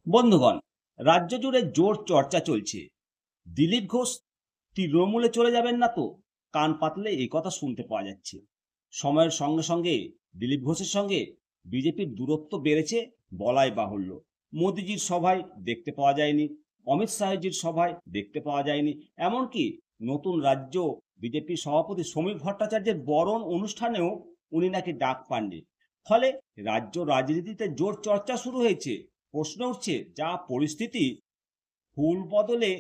বন্ধুগণ, রাজ্য জুড়ে জোর চর্চা চলছে। দিলীপ ঘোষ তৃণমূলে চলে যাবেন না তো? কান পাতলে এই কথা শুনতে পাওয়া যাচ্ছে। সময়ের সঙ্গে সঙ্গে দিলীপ ঘোষের সঙ্গে বিজেপির দূরত্ব বেড়েছে বলাই বাহুল্য। মোদিজির সভায় দেখতে পাওয়া যায়নি, অমিত শাহজির সভায় দেখতে পাওয়া যায়নি, এমনকি নতুন রাজ্য বিজেপি সভাপতি শ্রমিক ভট্টাচার্যের বরণ অনুষ্ঠানেও উনি নাকি ডাক পাননি। ফলে রাজ্য রাজনীতিতে জোর চর্চা শুরু হয়েছে। প্রশ্ন উঠছে, যা পরিস্থিতি, ফুল বদলে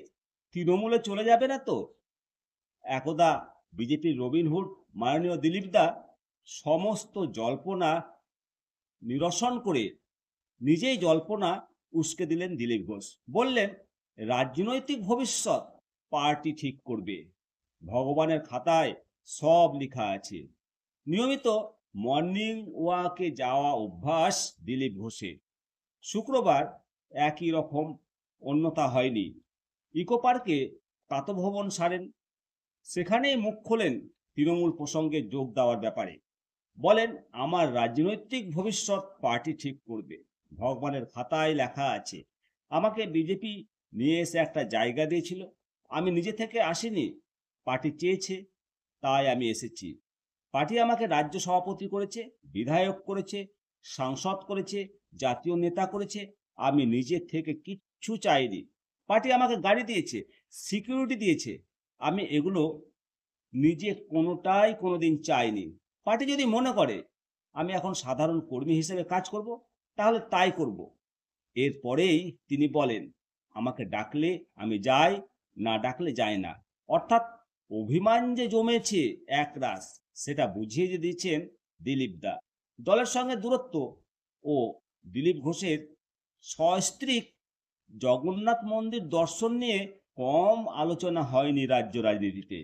তৃণমূলে চলে যাবে না তো? একদা বিজেপির রবিনহুড মাননীয় দিলীপ দা সমস্ত জল্পনা নিরসন করে নিজেই জল্পনা উস্কে দিলেন দিলীপ ঘোষ। বললেন, রাজনৈতিক ভবিষ্যৎ পার্টি ঠিক করবে, ভগবানের খাতায় সব লেখা আছে। নিয়মিত মর্নিং ওয়াকে যাওয়া অভ্যাস দিলীপ ঘোষের। শুক্রবার একই রকম অন্যথা হয়নি। ইকো পার্কে প্রাতঃভ্রমণ সারেন, সেখানেই মুখ খোলেন তৃণমূল প্রসঙ্গে যোগ দেওয়ার ব্যাপারে। বলেন, আমার রাজনৈতিক ভবিষ্যৎ পার্টি ঠিক করবে, ভগবানের খাতায় লেখা আছে। আমাকে বিজেপি নিয়ে এসে একটা জায়গা দিয়েছিল, আমি নিজে থেকে আসিনি, পার্টি চেয়েছে তাই আমি এসেছি। পার্টি আমাকে রাজ্য সভাপতি করেছে, বিধায়ক করেছে, সাংসদ করেছে, জাতীয় নেতা করেছে। আমি নিজে থেকে কিচ্ছু চাইনি। পার্টি আমাকে গাড়ি দিয়েছে, সিকিউরিটি দিয়েছে, আমি এগুলো নিজে কোনোটাই কোনোদিন চাইনি। পার্টি যদি মনে করে আমি এখন সাধারণ কর্মী হিসেবে কাজ করব, তাহলে তাই করব। এরপরেই তিনি বলেন, আমাকে ডাকলে আমি যাই, না ডাকলে যাই না। অর্থাৎ অভিমান যে জমেছে একরাশ, সেটা বুঝিয়ে যে দিচ্ছেন দিলীপ দা। দলের সঙ্গে দূরত্ব ও দিলীপ ঘোষের সস্ত্রীক জগন্নাথ মন্দির দর্শন নিয়ে কম আলোচনা হয়নি রাজ্য রাজনীতিতে।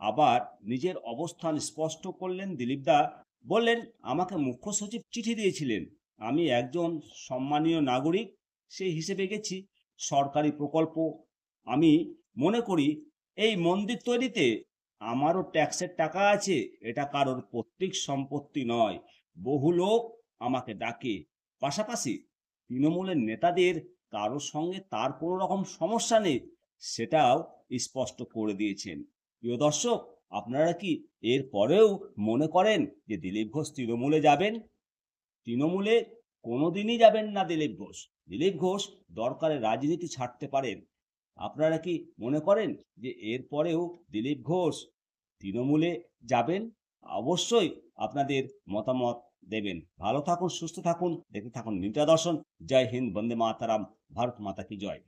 আবার নিজের অবস্থান স্পষ্ট করলেন দিলীপ দা। বললেন, আমাকে মুখ্য সচিব চিঠি দিয়েছিলেন, আমি একজন সম্মানীয় নাগরিক সেই হিসেবে গেছি। সরকারি প্রকল্প, আমি মনে করি এই মন্দির তৈরিতে আমারও ট্যাক্সের টাকা আছে, এটা কারোর পৈতৃক সম্পত্তি নয়। বহু লোক আমাকে ডাকে। পাশাপাশি তৃণমূলের নেতাদের কারোর সঙ্গে তার কোনো রকম সমস্যা নেই, সেটাও স্পষ্ট করে দিয়েছেন। প্রিয় দর্শক, আপনারা কি এর পরেও মনে করেন যে দিলীপ ঘোষ তৃণমূলে যাবেন? তৃণমূলে কোনোদিনই যাবেন না দিলীপ ঘোষ। দিলীপ ঘোষ দরকারে রাজনীতি ছাড়তে পারেন। আপনারা কি মনে করেন যে এর পরেও দিলীপ ঘোষ তৃণমূলে যাবেন? অবশ্যই আপনাদের মতামত দেবেন। ভালো থাকুন, সুস্থ থাকুন, দেখতে থাকুন নিউজ দর্শন। জয় হিন্দ, বন্দে মাতারাম, ভারত মাতা কি জয়।